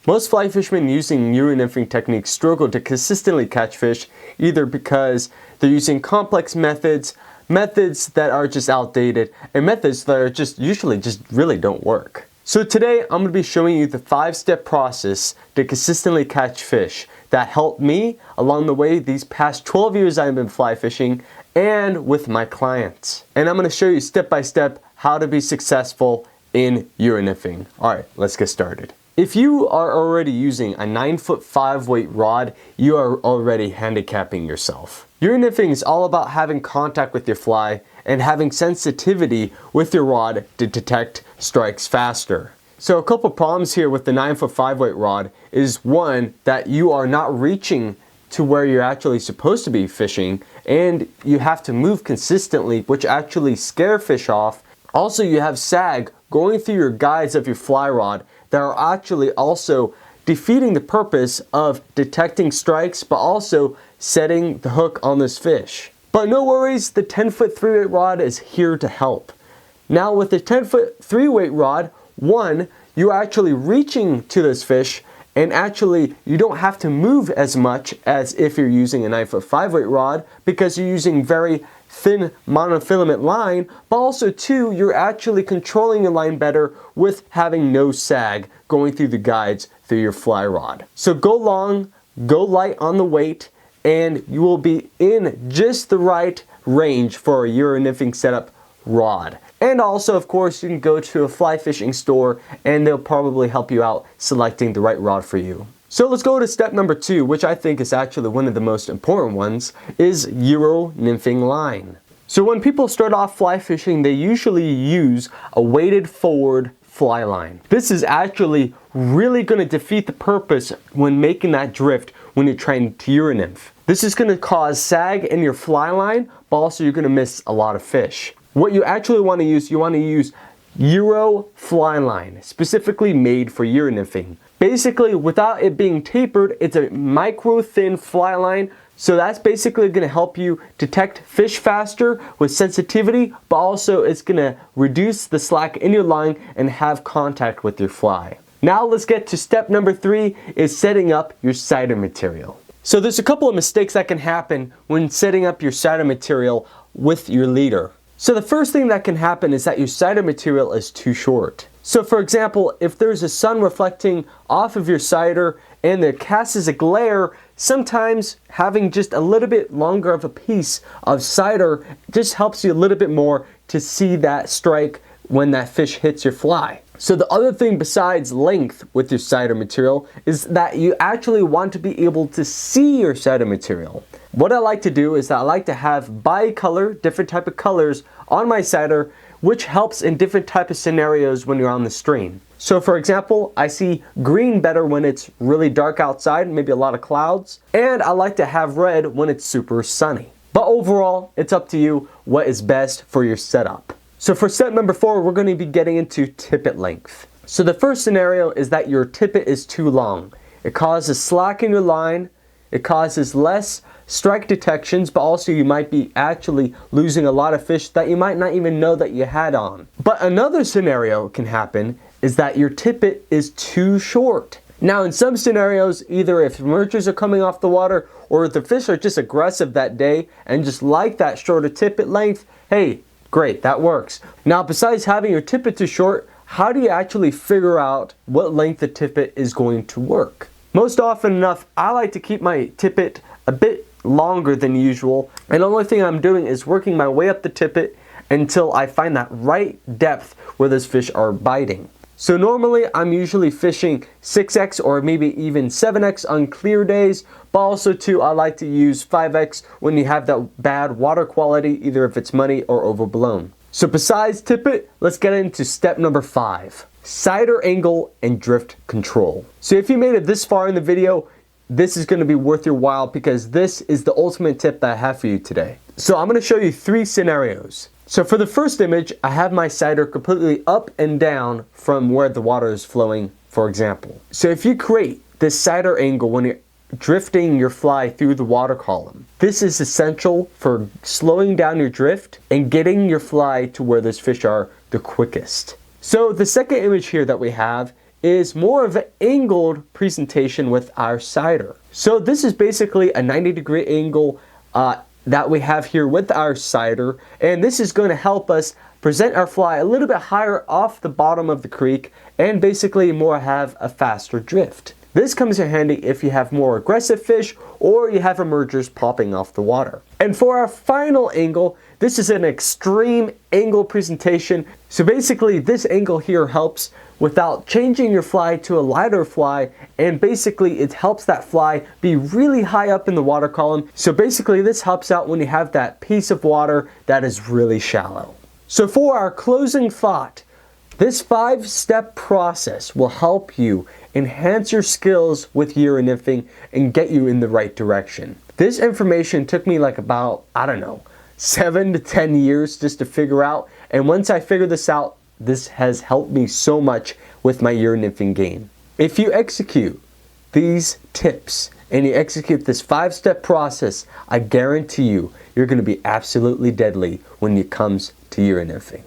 Most fly fishermen using Euro-nymphing techniques struggle to consistently catch fish, either because they're using complex methods that are just outdated, and methods that are usually really don't work. So today I'm going to be showing you the 5-step process to consistently catch fish that helped me along the way these past 12 years I've been fly fishing and with my clients. And I'm going to show you step by step how to be successful in Euro-nymphing. Alright, let's get started. If you are already using a 9-foot 5-weight rod, you are already handicapping yourself. Euro-nymphing is all about having contact with your fly and having sensitivity with your rod to detect strikes faster. So a couple problems here with the 9-foot 5-weight rod is one, that you are not reaching to where you're actually supposed to be fishing, and you have to move consistently, which actually scare fish off. Also, you have sag going through your guides of your fly rod that are actually also defeating the purpose of detecting strikes, but also setting the hook on this fish. But no worries, the 10-foot 3-weight rod is here to help. Now with the 10-foot 3-weight rod, one, you're actually reaching to this fish, and actually you don't have to move as much as if you're using a 9-foot 5-weight rod, because you're using very thin monofilament line, but also two, you're actually controlling your line better with having no sag going through the guides through your fly rod. So go long, go light on the weight, and you will be in just the right range for a Euro-nymphing setup rod. And also, of course, you can go to a fly fishing store and they'll probably help you out selecting the right rod for you. So let's go to step number 2, which I think is actually one of the most important ones, is Euro-nymphing line. So when people start off fly fishing, they usually use a weighted forward fly line. This is actually really going to defeat the purpose when making that drift when you're trying to Euro-nymph. This is going to cause sag in your fly line, but also you're going to miss a lot of fish. What you actually want to use, Euro fly line, specifically made for Euro-nymphing. Basically, without it being tapered, it's a micro thin fly line, so that's basically going to help you detect fish faster with sensitivity, but also it's going to reduce the slack in your line and have contact with your fly. Now let's get to step number 3, is setting up your cider material. So there's a couple of mistakes that can happen when setting up your cider material with your leader. So the first thing that can happen is that your cider material is too short. So for example, if there's a sun reflecting off of your cider and it casts a glare, sometimes having just a little bit longer of a piece of cider just helps you a little bit more to see that strike when that fish hits your fly. So the other thing besides length with your cider material is that you actually want to be able to see your cider material. What I like to do is that I like to have bi-color, different type of colors on my cider, which helps in different type of scenarios when you're on the stream. So for example, I see green better when it's really dark outside, maybe a lot of clouds, and I like to have red when it's super sunny. But overall, it's up to you what is best for your setup. So for step number 4, we're going to be getting into tippet length. So the first scenario is that your tippet is too long. It causes slack in your line, it causes less strike detections, but also you might be actually losing a lot of fish that you might not even know that you had on. But another scenario can happen is that your tippet is too short. Now in some scenarios, either if emergers are coming off the water or if the fish are just aggressive that day and just like that shorter tippet length, hey, great, that works. Now besides having your tippet too short, how do you actually figure out what length the tippet is going to work? Most often enough, I like to keep my tippet a bit longer than usual, and the only thing I'm doing is working my way up the tippet until I find that right depth where those fish are biting. So normally I'm usually fishing 6x or maybe even 7x on clear days, but also too I like to use 5x when you have that bad water quality, either if it's muddy or overblown. So besides tippet, let's get into step number 5. Cider angle and drift control. So if you made it this far in the video, this is going to be worth your while because this is the ultimate tip that I have for you today. So I'm going to show you 3 scenarios. So for the first image, I have my cider completely up and down from where the water is flowing, for example. So if you create this cider angle when you're drifting your fly through the water column, this is essential for slowing down your drift and getting your fly to where those fish are the quickest. So the second image here that we have is more of an angled presentation with our cider. So this is basically a 90-degree angle that we have here with our cider, and this is going to help us present our fly a little bit higher off the bottom of the creek and basically more have a faster drift. This comes in handy if you have more aggressive fish or you have emergers popping off the water. And for our final angle, this is an extreme angle presentation. So basically this angle here helps without changing your fly to a lighter fly, and basically it helps that fly be really high up in the water column. So basically this helps out when you have that piece of water that is really shallow. So for our closing thought, this 5-step process will help you enhance your skills with Euro nymphing and get you in the right direction. This information took me like about, I don't know, 7 to 10 years just to figure out, and once I figured this out, this has helped me so much with my Euro nymphing game. If you execute these tips and you execute this 5-step process, I guarantee you, you're going to be absolutely deadly when it comes to Euro nymphing.